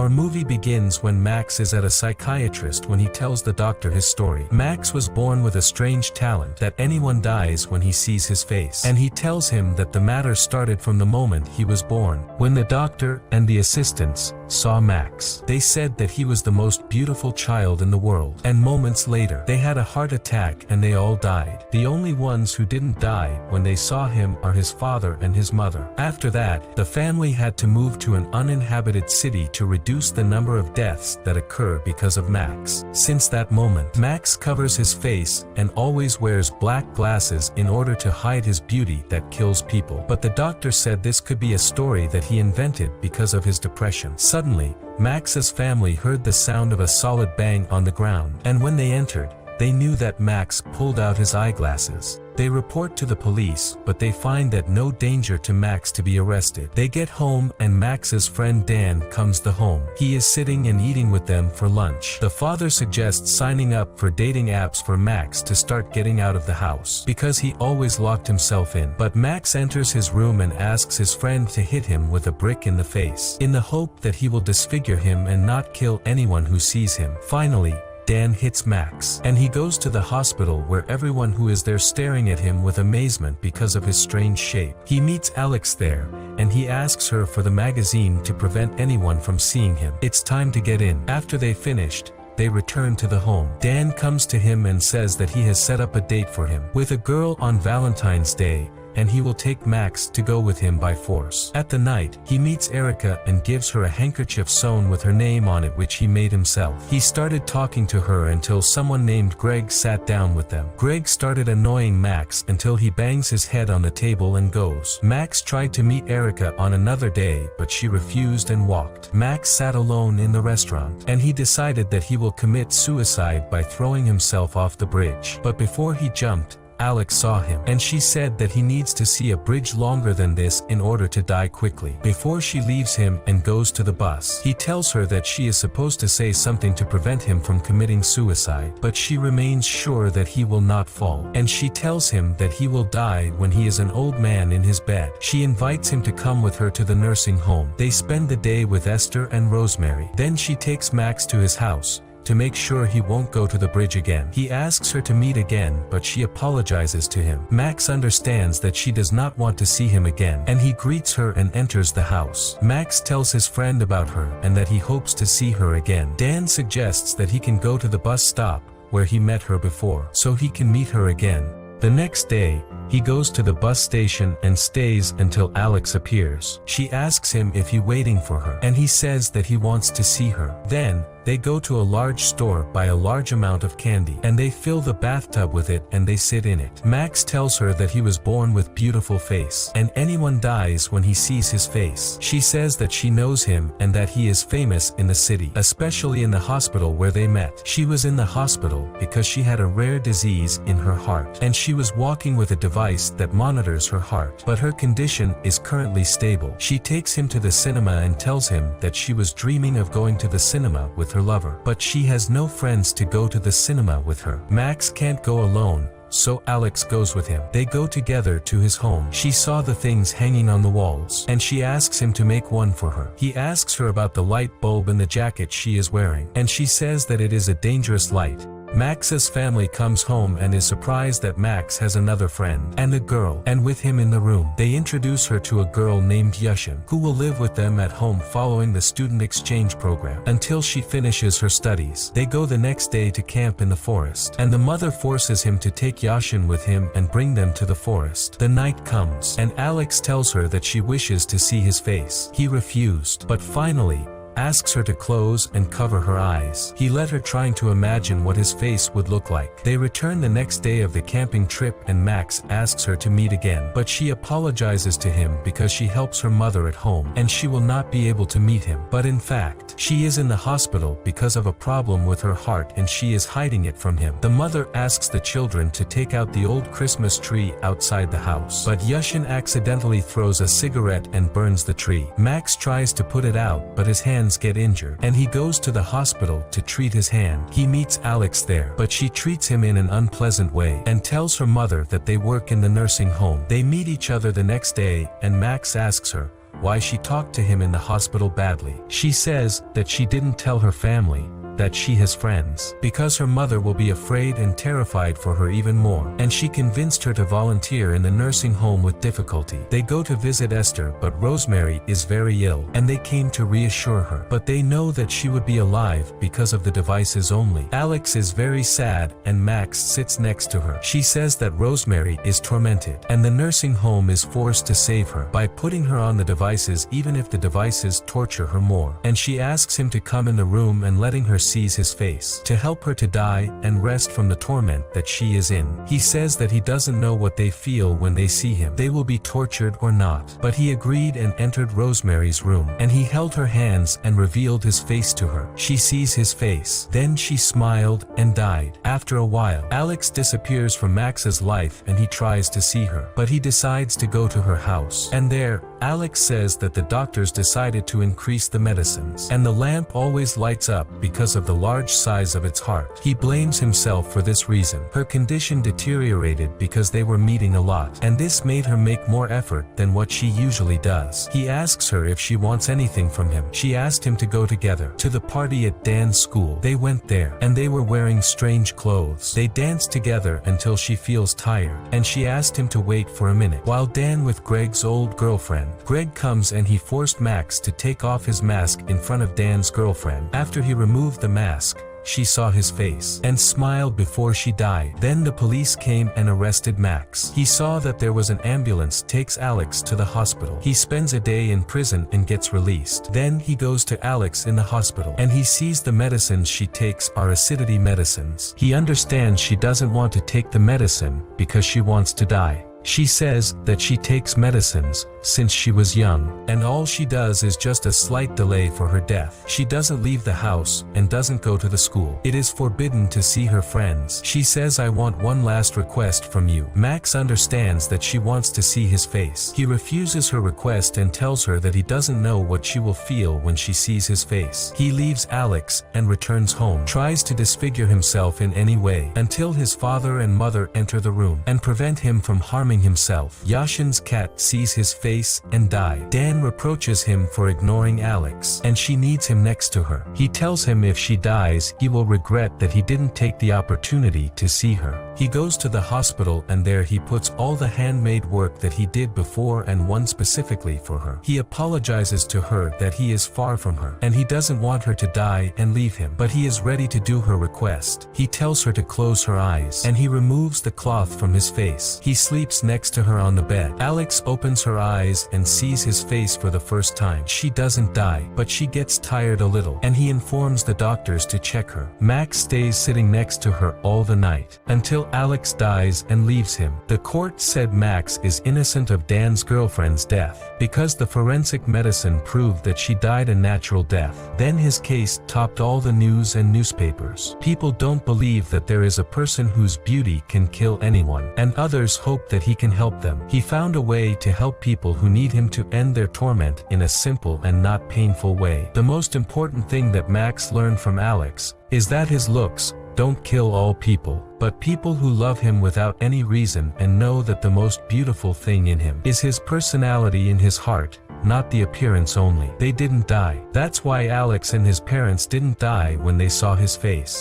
Our movie begins when Max is at a psychiatrist when he tells the doctor his story. Max was born with a strange talent that anyone dies when he sees his face. And he tells him that the matter started from the moment he was born. When the doctor and the assistants saw Max, they said that he was the most beautiful child in the world. And moments later, they had a heart attack and they all died. The only ones who didn't die when they saw him are his father and his mother. After that, the family had to move to an uninhabited city to reduce the number of deaths that occur because of Max. Since that moment, Max covers his face and always wears black glasses in order to hide his beauty that kills people. But the doctor said this could be a story that he invented because of his depression. Suddenly, Max's family heard the sound of a solid bang on the ground, and when they entered, they knew that Max pulled out his eyeglasses. They report to the police, but they find that no danger to Max to be arrested. They get home and Max's friend Dan comes to home. He is sitting and eating with them for lunch. The father suggests signing up for dating apps for Max to start getting out of the house, because he always locked himself in. But Max enters his room and asks his friend to hit him with a brick in the face, in the hope that he will disfigure him and not kill anyone who sees him. Finally, Dan hits Max, and he goes to the hospital where everyone who is there staring at him with amazement because of his strange shape. He meets Alex there, and he asks her for the magazine to prevent anyone from seeing him. It's time to get in. After they finished, they return to the home. Dan comes to him and says that he has set up a date for him with a girl on Valentine's Day, and he will take Max to go with him by force. At the night, he meets Erica and gives her a handkerchief sewn with her name on it which he made himself. He started talking to her until someone named Greg sat down with them. Greg started annoying Max until he bangs his head on the table and goes. Max tried to meet Erica on another day, but she refused and walked. Max sat alone in the restaurant, and he decided that he will commit suicide by throwing himself off the bridge. But before he jumped, Alex saw him, and she said that he needs to see a bridge longer than this in order to die quickly. Before she leaves him and goes to the bus, he tells her that she is supposed to say something to prevent him from committing suicide, but she remains sure that he will not fall, and she tells him that he will die when he is an old man in his bed. She invites him to come with her to the nursing home. They spend the day with Esther and Rosemary. Then she takes Max to his house to make sure he won't go to the bridge again. He asks her to meet again, but she apologizes to him. Max understands that she does not want to see him again, and he greets her and enters the house. Max tells his friend about her and that he hopes to see her again. Dan suggests that he can go to the bus stop where he met her before, so he can meet her again. The next day, he goes to the bus station and stays until Alex appears. She asks him if he's waiting for her, and he says that he wants to see her. Then, they go to a large store, buy a large amount of candy, and they fill the bathtub with it and they sit in it. Max tells her that he was born with beautiful face, and anyone dies when he sees his face. She says that she knows him and that he is famous in the city, especially in the hospital where they met. She was in the hospital because she had a rare disease in her heart, and she was walking with a device that monitors her heart, but her condition is currently stable. She takes him to the cinema and tells him that she was dreaming of going to the cinema with her lover, but she has no friends to go to the cinema with her. Max can't go alone, so Alex goes with him. They go together to his home. She saw the things hanging on the walls, and she asks him to make one for her. He asks her about the light bulb in the jacket she is wearing, and she says that it is a dangerous light. Max's family comes home and is surprised that Max has another friend, and a girl, and with him in the room. They introduce her to a girl named Yushin, who will live with them at home following the student exchange program, until she finishes her studies. They go the next day to camp in the forest, and the mother forces him to take Yushin with him and bring them to the forest. The night comes, and Alex tells her that she wishes to see his face. He refused, but finally, asks her to close and cover her eyes. He let her trying to imagine what his face would look like. They return the next day of the camping trip and Max asks her to meet again, but she apologizes to him because she helps her mother at home and she will not be able to meet him. But in fact, she is in the hospital because of a problem with her heart and she is hiding it from him. The mother asks the children to take out the old Christmas tree outside the house, but Yushin accidentally throws a cigarette and burns the tree. Max tries to put it out, but his hands get injured, and he goes to the hospital to treat his hand. He meets Alex there, but she treats him in an unpleasant way and tells her mother that they work in the nursing home. They meet each other the next day, and Max asks her, why she talked to him in the hospital badly. She says that she didn't tell her family that she has friends, because her mother will be afraid and terrified for her even more, and she convinced her to volunteer in the nursing home with difficulty. They go to visit Esther, but Rosemary is very ill, and they came to reassure her, but they know that she would be alive because of the devices only. Alex is very sad, and Max sits next to her. She says that Rosemary is tormented, and the nursing home is forced to save her by putting her on the devices even if the devices torture her more, and she asks him to come in the room and letting her sees his face to help her to die and rest from the torment that she is in. He says that he doesn't know what they feel when they see him. They will be tortured or not. But he agreed and entered Rosemary's room, and he held her hands and revealed his face to her. She sees his face. Then she smiled and died. After a while, Alex disappears from Max's life and he tries to see her, but he decides to go to her house. And there, Alex says that the doctors decided to increase the medicines, and the lamp always lights up because of the large size of its heart. He blames himself for this reason. Her condition deteriorated because they were meeting a lot, and this made her make more effort than what she usually does. He asks her if she wants anything from him. She asked him to go together to the party at Dan's school. They went there, and they were wearing strange clothes. They danced together until she feels tired, and she asked him to wait for a minute, while Dan with Greg's old girlfriend. Greg comes and he forced Max to take off his mask in front of Dan's girlfriend. After he removed the mask, she saw his face and smiled before she died. Then the police came and arrested Max. He saw that there was an ambulance takes Alex to the hospital. He spends a day in prison and gets released. Then he goes to Alex in the hospital, and he sees the medicines she takes are acidity medicines. He understands she doesn't want to take the medicine because she wants to die. She says that she takes medicines since she was young, and all she does is just a slight delay for her death. She doesn't leave the house and doesn't go to the school. It is forbidden to see her friends. She says, "I want one last request from you." Max understands that she wants to see his face. He refuses her request and tells her that he doesn't know what she will feel when she sees his face. He leaves Alex and returns home, tries to disfigure himself in any way, until his father and mother enter the room and prevent him from harming himself. Yashin's cat sees his face and dies. Dan reproaches him for ignoring Alex, and she needs him next to her. He tells him if she dies, he will regret that he didn't take the opportunity to see her. He goes to the hospital, and there he puts all the handmade work that he did before and one specifically for her. He apologizes to her that he is far from her, and he doesn't want her to die and leave him, but he is ready to do her request. He tells her to close her eyes, and he removes the cloth from his face. He sleeps next to her on the bed. Alex opens her eyes and sees his face for the first time. She doesn't die, but she gets tired a little, and he informs the doctors to check her. Max stays sitting next to her all the night, until Alex dies and leaves him. The court said Max is innocent of Dan's girlfriend's death, because the forensic medicine proved that she died a natural death. Then his case topped all the news and newspapers. People don't believe that there is a person whose beauty can kill anyone, and others hope that he can help them. He found a way to help people who need him to end their torment in a simple and not painful way. The most important thing that Max learned from Alex is that his looks don't kill all people, but people who love him without any reason and know that the most beautiful thing in him is his personality in his heart, not the appearance only. They didn't die. That's why Alex and his parents didn't die when they saw his face.